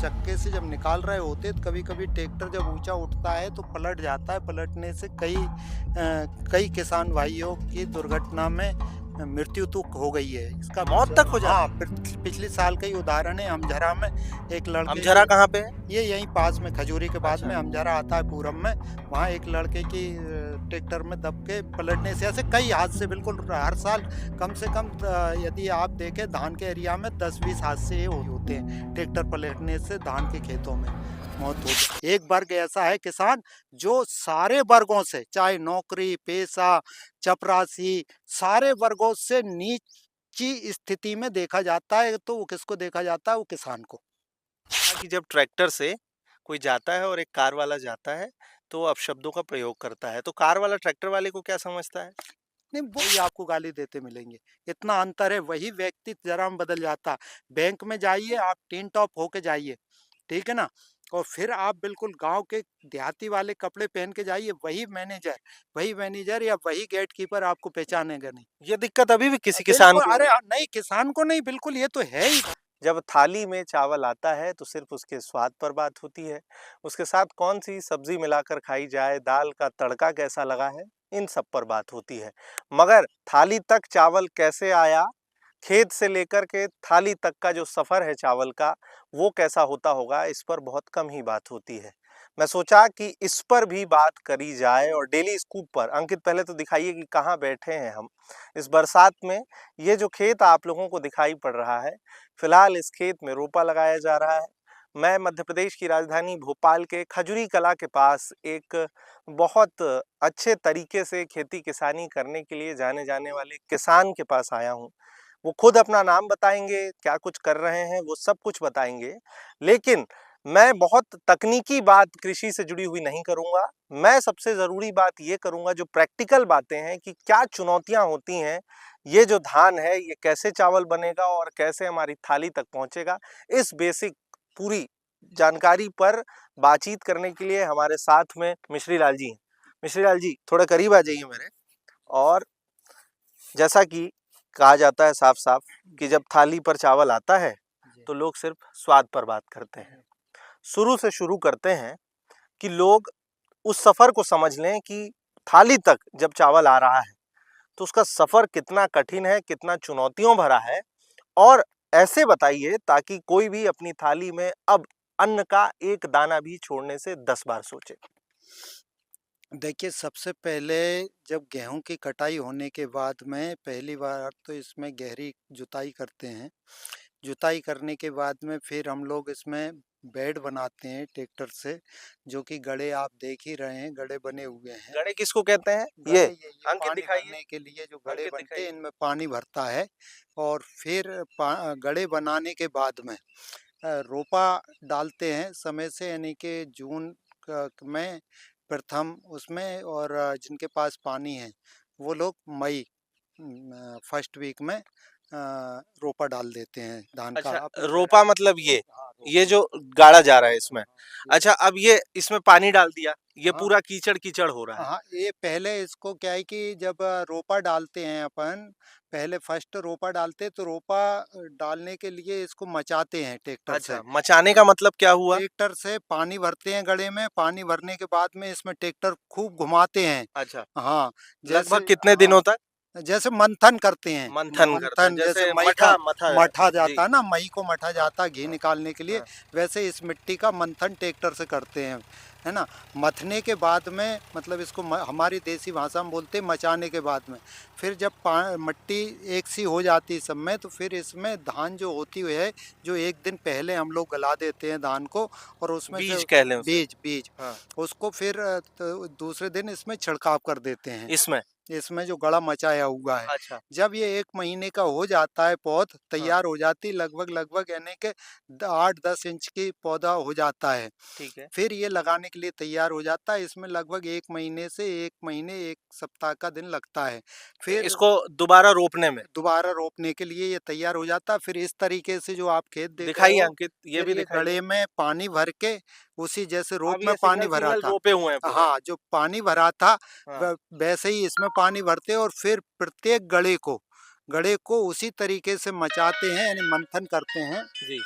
चक्के से जब निकाल रहे होते तो कभी कभी ट्रैक्टर जब ऊंचा उठता है तो पलट जाता है। पलटने से कई किसान भाइयों की दुर्घटना में मृत्यु तो हो गई है। इसका मौत तक हो हाँ, जाती है। पिछले साल का ही उदाहरण है। अमझरा में एक लड़के अमझरा की, कहाँ पे है? ये यहीं पास में खजूरी के बाद अच्छा। में अमझरा आता है पूरब में। वहाँ एक लड़के की ट्रैक्टर में दब के पलटने से, ऐसे कई हादसे बिल्कुल हर साल कम से कम यदि आप देखें धान के एरिया में 10-20 हादसे होते हैं ट्रैक्टर पलटने से। धान के खेतों में मौत होती है। एक वर्ग ऐसा है किसान जो सारे वर्गों से, चाहे नौकरी पेशा चपरासी, सारे वर्गों से नीची स्थिति में देखा जाता है। तो वो किसको देखा जाता है? वो किसान को। कि जब ट्रैक्टर से कोई जाता है और एक कार वाला जाता है तो वो अपशब्दों का प्रयोग करता है, तो कार वाला ट्रैक्टर वाले को क्या समझता है? नहीं, वो ही आपको गाली देते मिलेंगे। इतना अंतर है। वही व्यक्ति जरा में बदल जाता। बैंक में जाइए आप, टीन टॉप होके जाइए, ठीक है ना, और फिर आप बिल्कुल गांव के देहाती वाले कपड़े पहन के जाइए, वही मैनेजर या वही गेट कीपर आपको पहचानेगा नहीं। ये दिक्कत अभी भी किसी किसान बिल्कुल, को हो अरे रही है। नहीं, किसान को नहीं, बिल्कुल ये तो है ही। जब थाली में चावल आता है तो सिर्फ उसके स्वाद पर बात होती है, उसके साथ कौन सी सब्जी मिलाकर खाई जाए, दाल का तड़का कैसा लगा है, इन सब पर बात होती है। मगर थाली तक चावल कैसे आया, खेत से लेकर के थाली तक का जो सफर है चावल का, वो कैसा होता होगा, इस पर बहुत कम ही बात होती है। मैं सोचा कि इस पर भी बात करी जाए और डेली स्कूप पर। अंकित, पहले तो दिखाइए कि कहाँ बैठे हैं हम इस बरसात में। ये जो खेत आप लोगों को दिखाई पड़ रहा है, फिलहाल इस खेत में रोपा लगाया जा रहा है। मैं मध्य प्रदेश की राजधानी भोपाल के खजूरी कला के पास एक बहुत अच्छे तरीके से खेती किसानी करने के लिए जाने जाने वाले किसान के पास आया हूँ। वो खुद अपना नाम बताएंगे, क्या कुछ कर रहे हैं वो सब कुछ बताएंगे। लेकिन मैं बहुत तकनीकी बात कृषि से जुड़ी हुई नहीं करूंगा। मैं सबसे जरूरी बात ये करूंगा, जो प्रैक्टिकल बातें हैं कि क्या चुनौतियां होती हैं, ये जो धान है ये कैसे चावल बनेगा और कैसे हमारी थाली तक पहुंचेगा। इस बेसिक पूरी जानकारी पर बातचीत करने के लिए हमारे साथ में मिश्री लाल जी हैं। मिश्री लाल जी, थोड़ा करीब आ जाइए मेरे। और जैसा कि कहा जाता है साफ साफ कि जब थाली पर चावल आता है तो लोग सिर्फ स्वाद पर बात करते हैं। शुरू से शुरू करते हैं कि लोग उस सफर को समझ लें कि थाली तक जब चावल आ रहा है तो उसका सफर कितना कठिन है, कितना चुनौतियों भरा है। और ऐसे बताइए ताकि कोई भी अपनी थाली में अब अन्न का एक दाना भी छोड़ने से 10 बार सोचे। देखिए, सबसे पहले जब गेहूं की कटाई होने के बाद में पहली बार तो इसमें गहरी जुताई करते हैं। जुताई करने के बाद में फिर हम लोग इसमें बेड बनाते हैं ट्रैक्टर से, जो कि गड़े आप देख ही रहे हैं, गड़े बने हुए हैं। गड़े किसको कहते हैं? गड़े ये अंकित पानी दिखाइए। भरने के लिए जो गड़े अंकित बनते हैं, दिखाइए। इनमें पानी भरता है। और फिर गड़े बनाने के बाद में रोपा डालते हैं समय से, यानी कि जून में प्रथम उसमें, और जिनके पास पानी है वो लोग मई फर्स्ट वीक में रोपा डाल देते हैं धान का। अच्छा, आपने रोपा मतलब ये हाँ, ये रोपा। जो गाड़ा जा रहा है इसमें। हाँ, ये अच्छा, अब ये इसमें पानी डाल दिया, ये हाँ, पूरा कीचड़ कीचड़ हो रहा है। हाँ, ये पहले इसको क्या है कि जब रोपा डालते हैं अपन, पहले फर्स्ट रोपा डालते तो रोपा डालने के लिए इसको मचाते हैं ट्रैक्टर से। अच्छा, मचाने का मतलब क्या हुआ? ट्रैक्टर से पानी भरते हैं गड्ढे में, पानी भरने के बाद में इसमें ट्रैक्टर खूब घुमाते हैं। अच्छा, हाँ, लगभग जैसे कितने हाँ, दिनों तक जैसे मंथन करते हैं। मंथन करते हैं, मंथन जैसे जैसे मई का मठा मथा मठा जी। जाता है ना, मई को मठा हाँ, जाता है घी हाँ, निकालने के लिए, हाँ। वैसे इस मिट्टी का मंथन ट्रैक्टर से करते हैं, है ना। मथने के बाद में, मतलब इसको हमारी देसी भाषा में बोलते हैं मचाने के बाद में, फिर जब मिट्टी एक सी हो जाती है सब में, तो फिर इसमें धान जो होती हुई है, जो एक दिन पहले हम लोग गला देते हैं धान को, और उसमें बीज जो कह लें उसे। बीज बीज हाँ, उसको फिर तो दूसरे दिन इसमें छिड़काव कर देते हैं, इसमें। इसमें जो गड़ा मचाया हुआ है। अच्छा। जब ये 1 महीने का हो जाता है, पौध हाँ, तैयार हो जाती, लगभग लगभग यानी कि 8-10 इंच की पौधा हो जाता है। ठीक है। फिर ये लगाने के लिए तैयार हो जाता है। इसमें लगभग 1 महीने से 1 महीने 1 सप्ताह का दिन लगता है। फिर इसको दोबारा रोपने में। दोबारा रोपने के लिए ये तैयार हो जाता है। फिर इस तरीके से जो आप खेत देख रहे दिखाइए हो, अंकित, ये फिर भी ये दिखाइए। गड्ढे में पानी भर के, उसी जैसे रोप अब में ये पानी सिंगल भरा सिंगल था, रोपे हुए हैं पूरे। हाँ, जो पानी भरा था हाँ, वैसे ही इसमें पानी भरते हैं, और फिर प्रत्येक गड़े को उसी तरीके से मचाते हैं, यानी मंथन करते हैं। जी।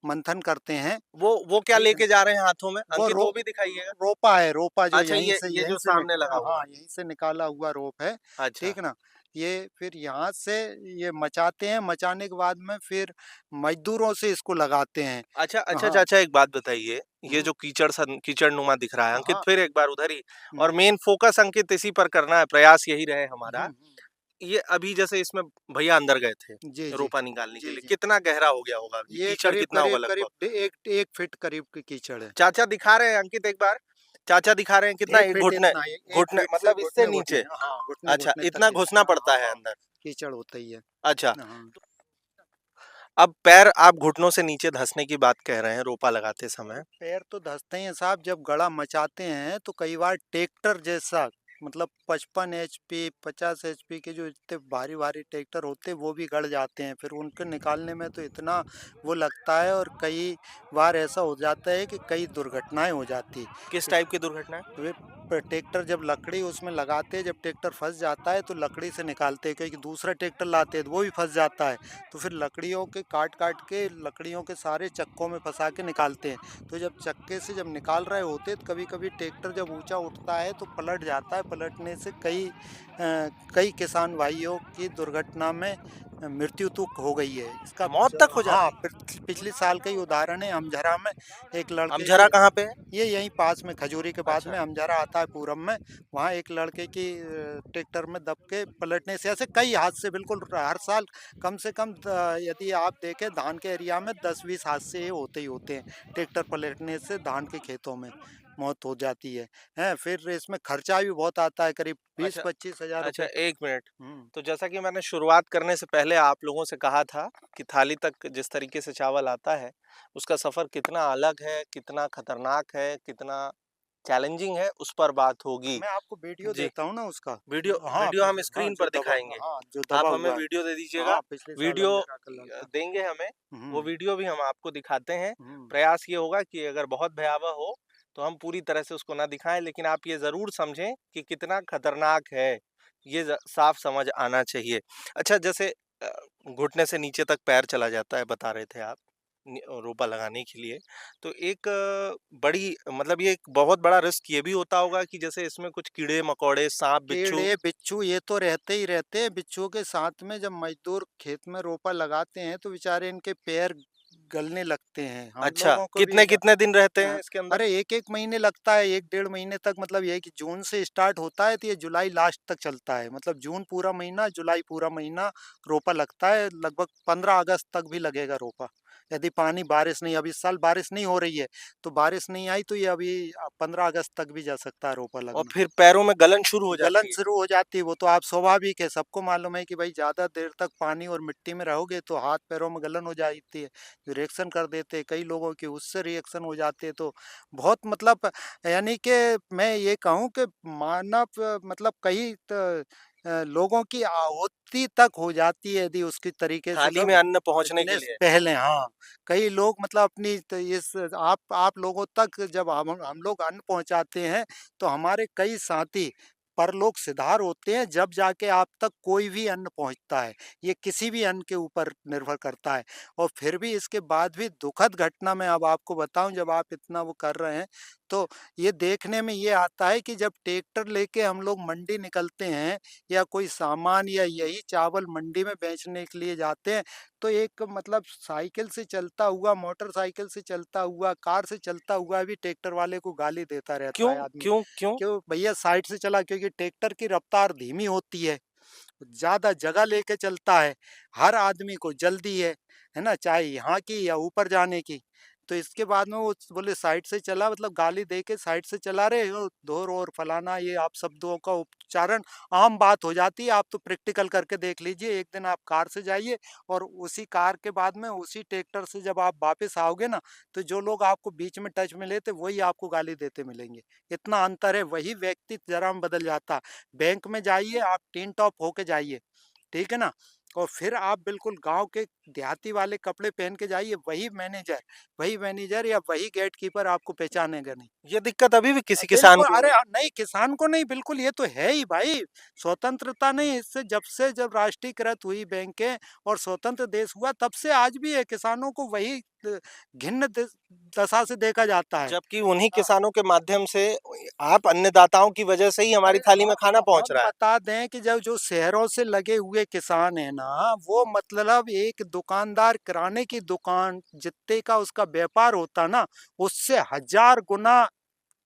मंथन करते हैं। वो क्या ठीक है। लेके जा रहे हैं हाथों में? वो अंकित रो वो भी दिखाइएगा। रोपा है, रोपा जो अच्छा, ये यहीं जो से सामने लगा हुआ हाँ, है। यहीं से निकाला हुआ रोप है, अच्छा। ठीक ना? ये फिर यहाँ से ये मचाते हैं, मचाने के बाद में फिर मज़दूरों से इसको लगाते हैं। अच्छा, अच्छा हाँ, चाचा, एक बात बताइए, ये हुँ, जो कीचड़नुमा दिख रहा है, अंकित हाँ, फिर एक बार उधर ही, और हुँ, मेन फ़ोकस अंकित इसी पर करना है, प्रयास यही रहे हमारा। हुँ, ये अभी जैसे इसमें भैया अंदर गए थे, जी, जी। रोपा निकालने के जी, लिए, जी। कितना गहरा हो गया होगा अभी? ये कीचड़ कितना होगा करीब लगभग? डे 1 फीट करीब की कीचड़ है। चाचा दिखा रहे हैं अंकित एक बार? चाचा दिखा रहे हैं कितना? 1 एक फीट घुटने इतना, ए 1 घुटने फीट से मतलब इससे घुटने-घुटने नीचे? हाँ, अच्छा, घुटने-घुटने तक इतना घुसना कीचड़ हाँ, पड़ता है हाँ, अंदर। कीचड़ होता ही है। अच्छा, हाँ। अब पैर आप घुटनों से नीचे धँसने की बात कह रहे हैं रोपा लगाते समय। पैर तो धँसते ही हैं साहब, जब गड़ा मचाते हैं तो कई बार ट्रैक्टर जैसा मतलब 55 एचपी 50 एचपी के जो इतने भारी भारी ट्रैक्टर होते हैं वो भी गड़ जाते हैं, फिर उनके निकालने में तो इतना वो लगता है, और कई बार ऐसा हो जाता है कि कई दुर्घटनाएं हो जाती। किस इस टाइप की दुर्घटना है? वे ट्रैक्टर जब लकड़ी उसमें लगाते हैं, जब ट्रैक्टर फंस जाता है तो लकड़ी से निकालते हैं, क्योंकि दूसरा ट्रैक्टर लाते हैं तो वो भी फंस जाता है, तो फिर लकड़ियों के काट काट के लकड़ियों के सारे चक्कों में फंसा के निकालते हैं। तो जब चक्के से जब निकाल रहे होते तो कभी कभी ट्रैक्टर जब ऊंचा उठता है तो पलट जाता है, पलटने से कई किसान भाइयों की दुर्घटना में मृत्यु तो हो गई है इसका। मौत तक हो हाँ, जाती है? पिछले साल का ही उदाहरण है, अमझरा में एक लड़के अमझरा की, कहाँ पे है? ये यहीं पास में खजूरी के बाद अच्छा। में अमझरा आता है पूरब में, वहाँ एक लड़के की ट्रैक्टर में दब के पलटने से, ऐसे कई हादसे बिल्कुल हर साल कम से कम यदि आप देखें धान के एरिया में 10-20 हादसे ये होते ही होते हैं, ट्रैक्टर पलटने से धान के खेतों में मौत हो जाती है। हैं, फिर इसमें खर्चा भी बहुत आता है, करीब अच्छा, 20-25 हज़ार अच्छा रुपए। 1 मिनट। हुँ। तो जैसा कि मैंने शुरुआत करने से पहले आप लोगों से कहा था कि थाली तक जिस तरीके से चावल आता है, उसका सफ़र कितना अलग है, कितना खतरनाक है, कितना चैलेंजिंग है, उस पर बात होगी। मैं आपको वीडियो जी, देता हूँ ना उसका, वीडियो जो हाँ, वीडियो हम हाँ, स्क्रीन पर दिखाएँगे। जो दबा आप हमें हुआ है। वीडियो दे दीजिएगा। हाँ, पिछले साल वीडियो अमेरिका का लड़का। देंगे हमें, वो हुँ, वीडियो भी हम आपको दिखाते हैं। हुँ। प्रयास ये होगा कि अगर बहुत भयावह हो, तो हम पूरी तरह से उसको ना दिखाएँ, लेकिन आप ये ज़रूर समझें कि कितना खतरनाक है, ये साफ समझ आना चाहिए। अच्छा, जैसे घुटने से नीचे तक पैर चला जाता है बता रहे थे आप रोपा लगाने के लिए, तो एक बड़ी मतलब ये एक बहुत बड़ा रिस्क ये भी होता होगा कि जैसे इसमें कुछ कीड़े मकोड़े सांप बिच्छू। कीड़े, बिच्छू ये तो रहते ही रहते हैं। बिच्छुओं के साथ में जब मज़दूर खेत में रोपा लगाते हैं, तो बेचारे इनके पैर गलने लगते हैं। हम अच्छा, लोगों को भी कितने कितने दिन रहते हैं इसके अंदर? अरे 1-1 महीने लगता है, 1 डेढ़ महीने तक, मतलब ये है कि जून से स्टार्ट होता है, तो ये जुलाई लास्ट तक चलता है। मतलब जून पूरा महीना, जुलाई पूरा महीना रोपा लगता है, लगभग 15 अगस्त तक भी लगेगा रोपा। यदि पानी बारिश नहीं, अब इस साल बारिश नहीं हो रही है, तो बारिश नहीं आई तो ये अभी 15 अगस्त तक भी जा सकता है रोपा और लगना। फिर पैरों में गलन शुरू हो गलन जाती है। शुरू हो जाती है, वो तो आप स्वाभाविक है, सबको मालूम है कि भाई ज़्यादा देर तक पानी और मिट्टी में रहोगे तो हाथ पैरों में गलन हो जाती है, जो रिएक्शन कर देते हैं कई लोगों की, उससे रिएक्शन हो जाते हैं, तो बहुत मतलब यानी कि मैं ये कहूँ कि मानव मतलब कई लोगों की आहुति तक हो जाती है यदि उसकी तरीके से थाली में लोग अन्न पहुँचने के इतने लिए। पहले हाँ, कई लोग मतलब अपनी इस आप लोगों तक जब हम लोग अन्न पहुँचाते हैं, तो हमारे कई साथी परलोक सिधार होते हैं, जब जाके आप तक कोई भी अन्न पहुँचता है। ये किसी भी अन्न के ऊपर निर्भर करता है, और फिर भी इसके बाद भी दुखद घटना मैं अब आपको बताऊँ, जब आप इतना वो कर रहे हैं, तो ये देखने में ये आता है कि जब ट्रैक्टर लेके हम लोग मंडी निकलते हैं, या कोई सामान या यही चावल मंडी में बेचने के लिए जाते हैं, तो एक मतलब साइकिल से चलता हुआ, मोटरसाइकिल से चलता हुआ, कार से चलता हुआ भी ट्रैक्टर वाले को गाली देता रहता क्यों? है आदमी। क्यों? क्यों? क्यों भैया साइड से चला, क्योंकि ट्रैक्टर की रफ्तार धीमी होती है, ज़्यादा जगह लेके चलता है, हर आदमी को जल्दी है ना? चाहे यहाँ की या ऊपर जाने की। तो इसके बाद में वो बोले साइड से चला, मतलब गाली दे के साइड से चला रहे हो, धुर और फलाना, ये आप शब्दों का उच्चारण आम बात हो जाती है। आप तो प्रैक्टिकल करके देख लीजिए, एक दिन आप कार से जाइए और उसी कार के बाद में उसी ट्रैक्टर से जब आप वापस आओगे ना, तो जो लोग आपको बीच में टच मिले थे, वही आपको गाली देते मिलेंगे। इतना अंतर है, वही व्यक्ति ज़रा में बदल जाता। बैंक में जाइए आप टिन टॉप होके जाइए, ठीक है ना? और फिर आप बिल्कुल गाँव के देहाती वाले कपड़े पहन के जाइए, वही मैनेजर या वही गेट कीपर आपको पहचानेगा नहीं। ये दिक्कत अभी भी किसी किसान बिल्कुल, को हो अरे रही है। नहीं किसान को नहीं, बिल्कुल ये तो है ही भाई। स्वतंत्रता नहीं, इससे जब राष्ट्रीयकृत हुई बैंकें और स्वतंत्र देश हुआ, तब से आज भी है किसानों को वही घिन्न दशा से देखा जाता है। जबकि उन्हीं हाँ, किसानों के माध्यम से आप अन्नदाताओं की वजह से ही हमारी अरे थाली में खाना पहुंच हम रहा है। बता दें कि जब जो शहरों से लगे हुए किसान है ना, वो मतलब एक दुकानदार किराने की दुकान जितने का उसका व्यापार होता ना, उससे 1000 गुना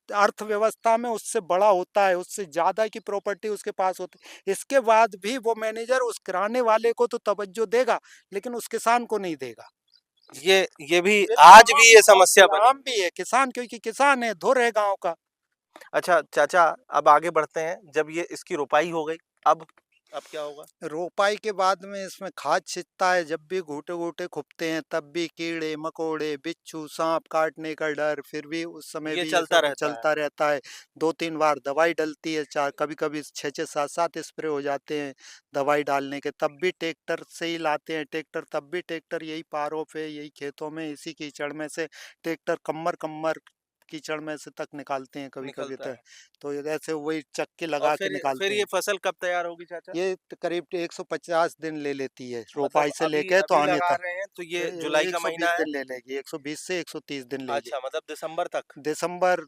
अर्थव्यवस्था में उससे बड़ा होता है, उससे ज्यादा की प्रॉपर्टी उसके पास होती है। इसके बाद भी वो मैनेजर उस किराने वाले को तो तवज्जो देगा, लेकिन उस किसान को नहीं देगा। ये भी बिल्कुल आज भी ये समस्या बनी। गुलाम भी है किसान, क्योंकि किसान है, धुर है गाँव का। अच्छा चाचा, अब आगे बढ़ते हैं। जब ये इसकी रोपाई हो गई, अब क्या होगा? रोपाई के बाद में इसमें खाद छिड़कता है, जब भी घूटे-घूटे खुपते हैं तब भी कीड़े, मकोड़े, बिच्छू, साँप काटने का डर, फिर भी उस समय ये भी ये चलता सब रहता है। चलता रहता है। 2-3 बार दवाई डलती है, चार कभी-कभी 6-6 7-7 स्प्रे हो जाते हैं दवाई डालने के, तब भी ट्रैक्टर से ही लाते हैं ट्रैक्टर, तब भी ट्रैक्टर यही पारों पे, यही खेतों में, इसी कीचड़ में से ट्रैक्टर कमर-कमर कीचड़ में से तक निकालते हैं कभी-कभी निकलता है। तो ऐसे वही चक्की और लगा के फिर निकालते ये हैं। फसल कब तैयार होगी चाचा? ये करीब 150 दिन ले लेती है मतलब रोपाई से अभी लेके तो अभी आने लगा तक। रहे हैं तो ये जुलाई का महीना 120 है। दिन ले लेगी, 120 से 130 दिन लेगी। अच्छा, मतलब दिसंबर तक। दिसंबर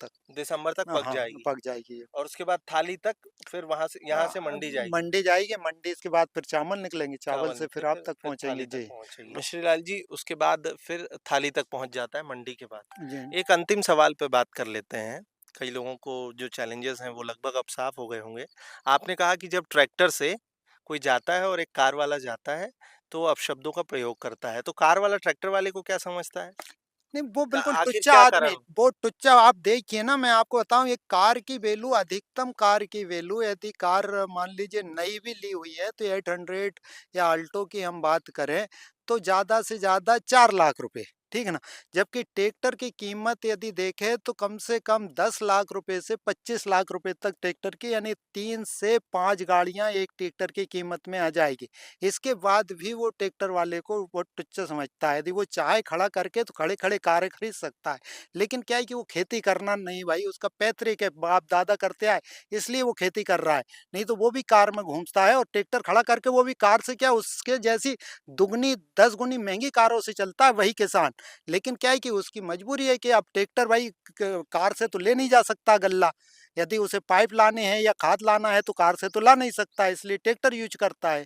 तक। दिसंबर तक पक हाँ, जाएगी। पक जाएगी ये। और उसके बाद थाली तक, फिर वहां से यहाँ से मंडी जाएगी। मंडी जाएगी, मंडी इसके बाद फिर चावल निकलेंगे, चावल चावल से निकले, फिर आप तक फिर पहुंचेंगे थाली तक जी। पहुंचेगी। मिश्री लाल जी, उसके बाद फिर थाली तक पहुंच जाता है मंडी के जी। बाद। एक अंतिम सवाल पे बात कर लेते हैं। कई लोगों को जो चैलेंजेस हैं वो लगभग अब साफ हो गए होंगे। आपने कहा कि जब ट्रैक्टर से कोई जाता है और एक कार वाला जाता है तो वो अपशब्दों का प्रयोग करता है, तो कार वाला ट्रैक्टर वाले को क्या समझता है? नहीं, वो बिल्कुल आखिर टुच्चा क्या आदमी, कारण? वो टुच्चा आप देखिए ना, मैं आपको बताऊं, एक कार की वैल्यू, अधिकतम कार की वैल्यू, यदि कार मान लीजिए नई भी ली हुई है तो 800 या अल्टो की हम बात करें तो ज्यादा से ज्यादा 4 लाख रुपए, ठीक है ना। जबकि ट्रैक्टर की कीमत यदि देखें तो कम से कम 10 लाख रुपए से 25 लाख रुपए तक ट्रैक्टर की, यानी 3 से 5 गाड़ियां एक ट्रैक्टर की कीमत में आ जाएगी। इसके बाद भी वो ट्रैक्टर वाले को वो टुच्चा समझता है, यदि वो चाहे खड़ा करके तो खड़े खड़े कारें खरीद सकता है, लेकिन क्या है कि वो खेती करना नहीं भाई, उसका पैतृक है, बाप दादा करते आए, इसलिए वो खेती कर रहा है। नहीं तो वो भी कार में घूमता है, और ट्रैक्टर खड़ा करके वो भी कार से, क्या उसके जैसी दुगनी 10 गुनी महंगी कारों से चलता है वही किसान। लेकिन क्या है कि उसकी मजबूरी है कि अब ट्रैक्टर भाई कार से तो ले नहीं जा सकता गल्ला, यदि उसे पाइप लाने हैं या खाद लाना है तो कार से तो ला नहीं सकता, इसलिए ट्रैक्टर यूज करता है।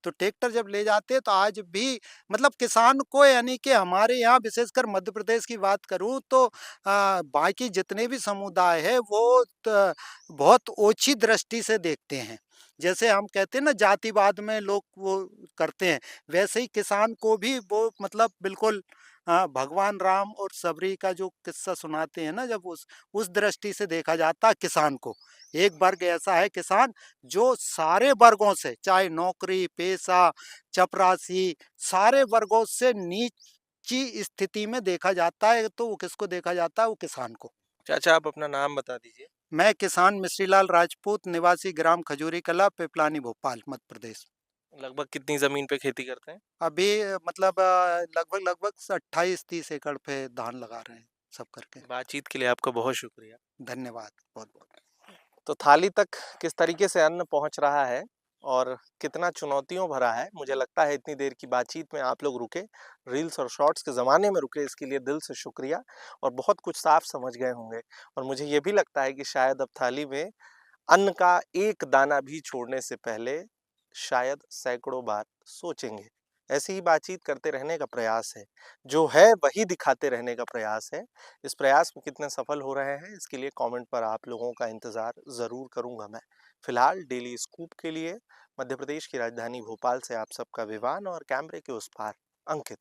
तो ट्रैक्टर जब ले जाते हैं तो आज भी मतलब किसान को, यानी कि हमारे यहाँ विशेषकर मध्य प्रदेश की बात करूँ तो बाकी जितने भी समुदाय है वो बहुत ओछी दृष्टि से देखते हैं। जैसे हम कहते हैं ना जातिवाद में लोग वो करते हैं, वैसे ही किसान को भी वो मतलब बिल्कुल भगवान राम और सबरी का जो किस्सा सुनाते हैं ना, जब उस दृष्टि से देखा जाता है किसान को। एक वर्ग ऐसा है किसान जो सारे वर्गों से, चाहे नौकरी पेशा चपरासी, सारे वर्गों से नीची स्थिति में देखा जाता है, तो वो किसको देखा जाता है, वो किसान को। चाचा, आप अपना नाम बता दीजिए। मैं किसान मिश्रीलाल राजपूत, निवासी ग्राम खजूरी कला, पिपलानी, भोपाल, मध्य प्रदेश। लगभग कितनी जमीन पे खेती करते हैं? अभी मतलब लगभग लगभग 28-30 एकड़ पे धान लगा रहे हैं सब करके। बातचीत के लिए आपका बहुत शुक्रिया। धन्यवाद बहुत बहुत। तो थाली तक किस तरीके से अन्न पहुंच रहा है और कितना चुनौतियों भरा है, मुझे लगता है इतनी देर की बातचीत में आप लोग रुके, रील्स और शॉर्ट्स के ज़माने में रुके, इसके लिए दिल से शुक्रिया। और बहुत कुछ साफ समझ गए होंगे। और मुझे ये भी लगता है कि शायद अब थाली में अन्न का एक दाना भी छोड़ने से पहले शायद सैकड़ों बार सोचेंगे। ऐसी ही बातचीत करते रहने का प्रयास है, जो है वही दिखाते रहने का प्रयास है। इस प्रयास में कितने सफल हो रहे हैं इसके लिए कमेंट पर आप लोगों का इंतज़ार ज़रूर करूँगा मैं। फिलहाल डेली स्कूप के लिए मध्य प्रदेश की राजधानी भोपाल से आप सबका विवान और कैमरे के उस पार अंकित।